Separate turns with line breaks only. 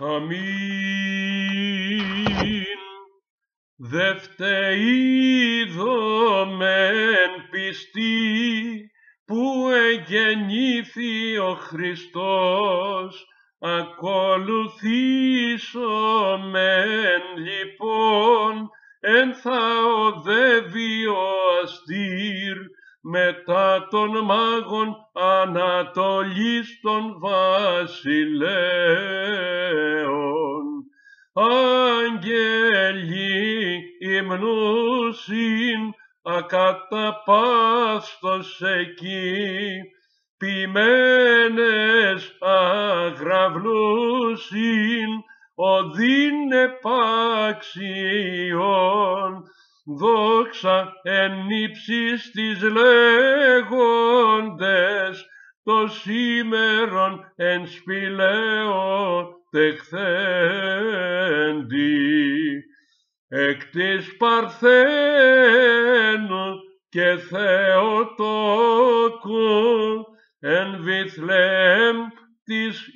Αμήν. Δευτεΐδομεν πιστή, που εγεννήθη ο Χριστός, ακολουθήσομεν λοιπόν, εν θα οδεύει ο αστήρ, μετά των μάγων Ανατολής των βασιλέων. Άγγελοι υμνούσιν ακαταπαύστος εκεί, ποιμένες αγραυλούσιν οδύν επάξιον, δόξα εν ύψης της λέγοντες, το σήμερον εν σπηλαίο τεχθέντη. Εκ της Παρθένου και Θεοτόκου εν Βηθλεέμ της